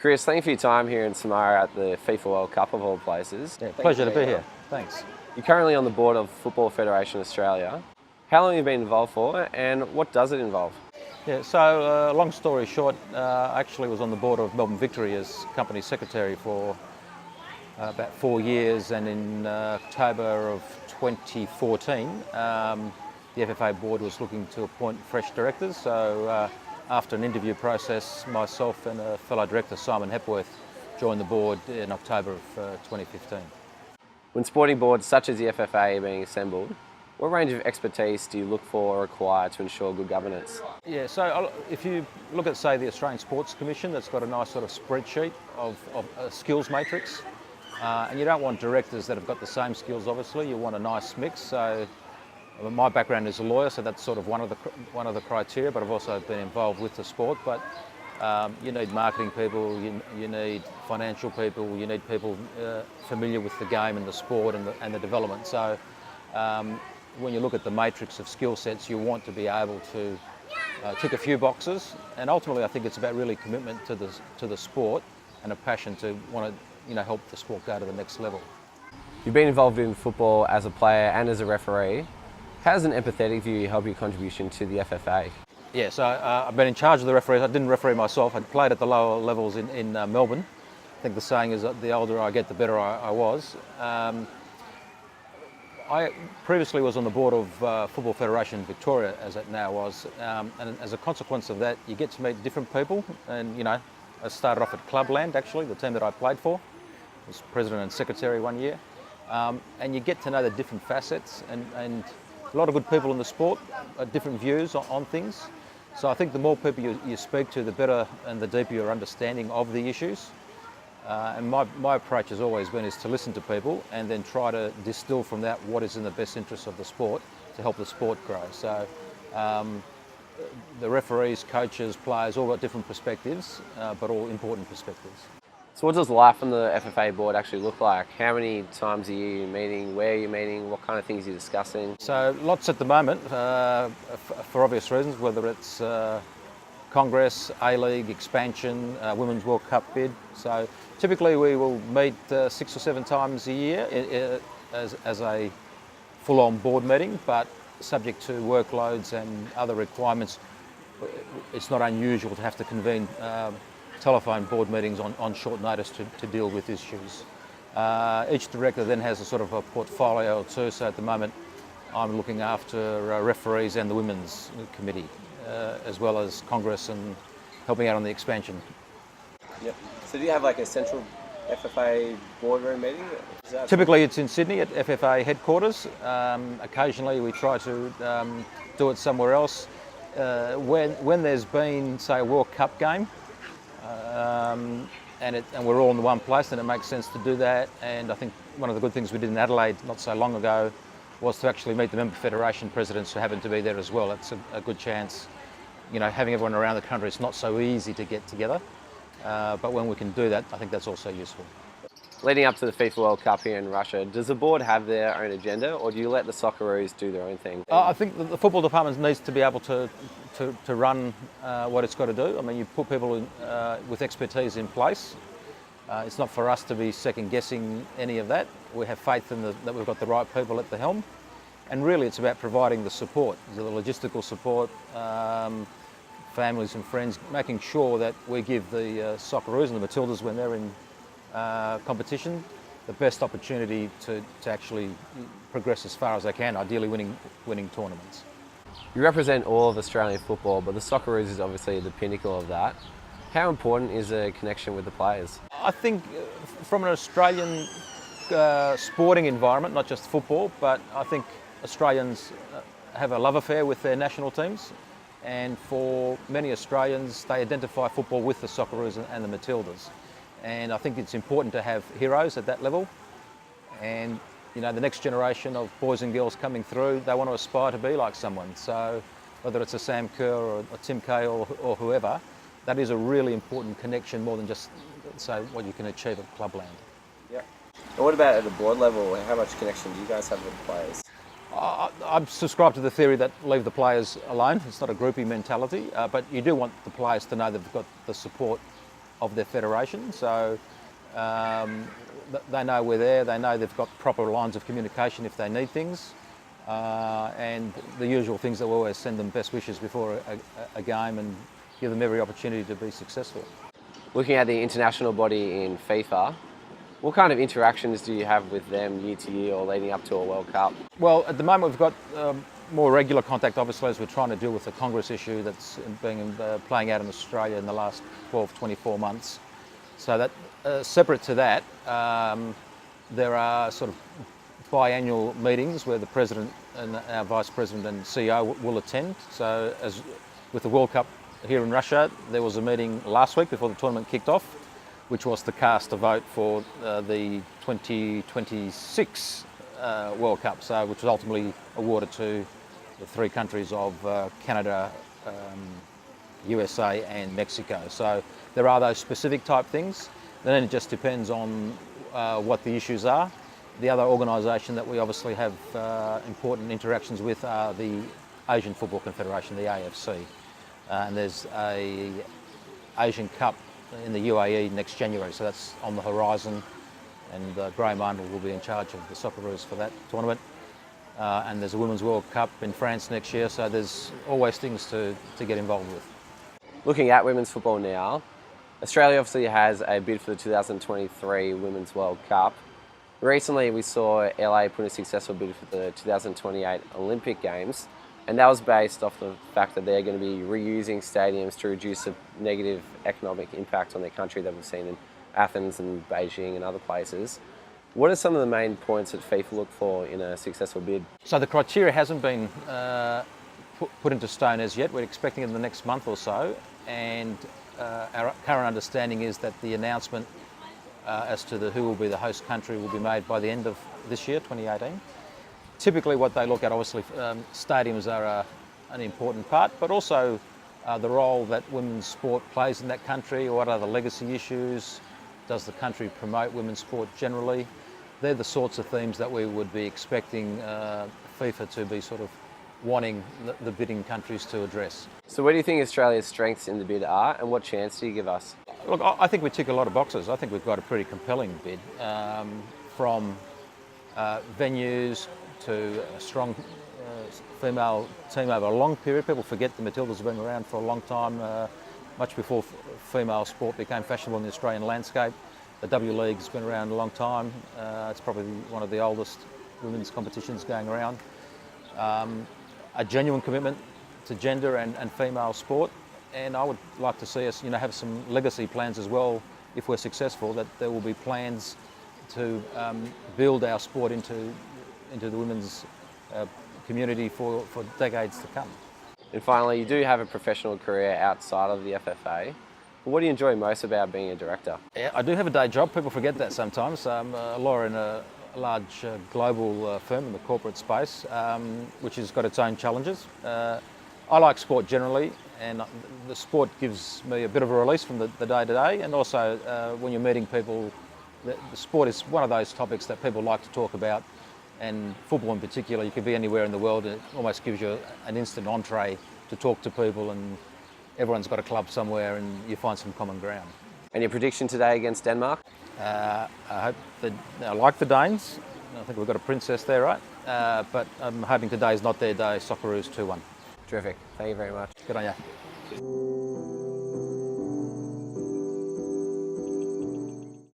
Chris, thank you for your time here in Samara at the FIFA World Cup of all places. Yeah, pleasure to be here. Thanks. You're currently on the board of Football Federation Australia. How long have you been involved for and what does it involve? Yeah, so long story short, I actually was on the board of Melbourne Victory as company secretary for about 4 years, and in October of 2014 the FFA board was looking to appoint fresh directors, so after an interview process, myself and a fellow director, Simon Hepworth, joined the board in October of 2015. When sporting boards such as the FFA are being assembled, what range of expertise do you look for or require to ensure good governance? Yeah, so if you look at, say, the Australian Sports Commission, that's got a nice sort of spreadsheet of a skills matrix, and you don't want directors that have got the same skills, obviously. You want a nice mix. So my background is a lawyer, so that's sort of one of the criteria, but I've also been involved with the sport. But you need marketing people, you need financial people, you need people familiar with the game and the sport and the development. So when you look at the matrix of skill sets, you want to be able to tick a few boxes, and ultimately I think it's about really commitment to the sport and a passion to want to help the sport go to the next level. You've been involved in football as a player and as a referee. How does an empathetic view help your contribution to the FFA? Yeah, so I've been in charge of the referees. I didn't referee myself. I played at the lower levels in Melbourne. I think the saying is that the older I get, the better I was. I previously was on the board of Football Federation Victoria, as it now was, and as a consequence of that, you get to meet different people. And I started off at Clubland, actually, the team that I played for. I was president and secretary 1 year, and you get to know the different facets and a lot of good people in the sport, different views on things. So I think the more people you speak to, the better and the deeper your understanding of the issues. And my approach has always been is to listen to people and then try to distill from that what is in the best interest of the sport to help the sport grow. So the referees, coaches, players all got different perspectives, but all important perspectives. So what does life on the FFA board actually look like? How many times a year are you meeting? Where are you meeting? What kind of things are you discussing? So lots at the moment, for obvious reasons, whether it's Congress, A-League, expansion, Women's World Cup bid. So typically we will meet 6 or 7 times a year as a full-on board meeting, but subject to workloads and other requirements, it's not unusual to have to convene telephone board meetings on short notice to deal with issues. Each director then has a sort of a portfolio or two, so at the moment I'm looking after referees and the Women's Committee, as well as Congress and helping out on the expansion. Yep. So do you have like a central FFA boardroom meeting? Typically it's in Sydney at FFA headquarters. Occasionally we try to do it somewhere else. When there's been, say, a World Cup game, and we're all in the one place, then it makes sense to do that. And I think one of the good things we did in Adelaide not so long ago was to actually meet the member federation presidents who happened to be there as well. That's a good chance. Having everyone around the country, it's not so easy to get together, but when we can do that, I think that's also useful. Leading up to the FIFA World Cup here in Russia, does the board have their own agenda, or do you let the Socceroos do their own thing? I think the football department needs to be able to run what it's got to do. I mean, you put people with expertise in place. It's not for us to be second-guessing any of that. We have faith that we've got the right people at the helm. And really it's about providing the support, the logistical support, families and friends, making sure that we give the Socceroos and the Matildas, when they're in competition, the best opportunity to actually progress as far as they can, ideally winning tournaments. You represent all of Australian football, but the Socceroos is obviously the pinnacle of that. How important is a connection with the players? I think from an Australian sporting environment, not just football, but I think Australians have a love affair with their national teams, and for many Australians they identify football with the Socceroos and the Matildas. And I think it's important to have heroes at that level, and the next generation of boys and girls coming through, they want to aspire to be like someone. So whether it's a Sam Kerr or a Tim Cahill or whoever, that is a really important connection, more than just say what you can achieve at Clubland. Yeah. And what about at the board level? How much connection do you guys have with the players? I subscribe to the theory that leave the players alone. It's not a groupie mentality, but you do want the players to know they've got the support of their federation. So they know we're there, they know they've got proper lines of communication if they need things, and the usual things that we always send them best wishes before a game and give them every opportunity to be successful. Looking at the international body in FIFA, what kind of interactions do you have with them year to year or leading up to a World Cup? Well, at the moment we've got more regular contact, obviously, as we're trying to deal with the Congress issue that's been playing out in Australia in the last 12, 24 months. So that separate to that, there are sort of biannual meetings where the President and our Vice President and CEO will attend. So as with the World Cup here in Russia, there was a meeting last week before the tournament kicked off, which was to cast a vote for the 2026 World Cup, so which was ultimately awarded to the three countries of Canada, USA and Mexico. So there are those specific type things. Then it just depends on what the issues are. The other organisation that we obviously have important interactions with are the Asian Football Confederation, the AFC. And there's a Asian Cup in the UAE next January, so that's on the horizon, and Graham Arnold will be in charge of the Socceroos for that tournament. And there's a Women's World Cup in France next year, so there's always things to get involved with. Looking at women's football now, Australia obviously has a bid for the 2023 Women's World Cup. Recently we saw LA put a successful bid for the 2028 Olympic Games, and that was based off the fact that they're going to be reusing stadiums to reduce the negative economic impact on their country that we've seen in Athens and Beijing and other places. What are some of the main points that FIFA look for in a successful bid? So the criteria hasn't been put into stone as yet. We're expecting it in the next month or so, and our current understanding is that the announcement as to who will be the host country will be made by the end of this year, 2018. Typically what they look at, obviously, stadiums are an important part, but also the role that women's sport plays in that country. What are the legacy issues? Does the country promote women's sport generally? They're the sorts of themes that we would be expecting FIFA to be sort of wanting the bidding countries to address. So what do you think Australia's strengths in the bid are, and what chance do you give us? Look, I think we tick a lot of boxes. I think we've got a pretty compelling bid, from venues to a strong female team over a long period. People forget the Matildas have been around for a long time, much before female sport became fashionable in the Australian landscape. The W League's been around a long time. It's probably one of the oldest women's competitions going around. A genuine commitment to gender and female sport, and I would like to see us, have some legacy plans as well. If we're successful, that there will be plans to build our sport into the women's community for decades to come. And finally, you do have a professional career outside of the FFA. What do you enjoy most about being a director? Yeah, I do have a day job. People forget that sometimes. I'm a lawyer in a large global firm in the corporate space, which has got its own challenges. I like sport generally, and the sport gives me a bit of a release from the day-to-day, and also when you're meeting people, the sport is one of those topics that people like to talk about, and football in particular. You could be anywhere in the world, it almost gives you an instant entree to talk to people, and everyone's got a club somewhere and you find some common ground. And your prediction today against Denmark? I hope that I like the Danes. I think we've got a princess there, right? But I'm hoping today's not their day. Socceroos 2-1. Terrific. Thank you very much. Good on you.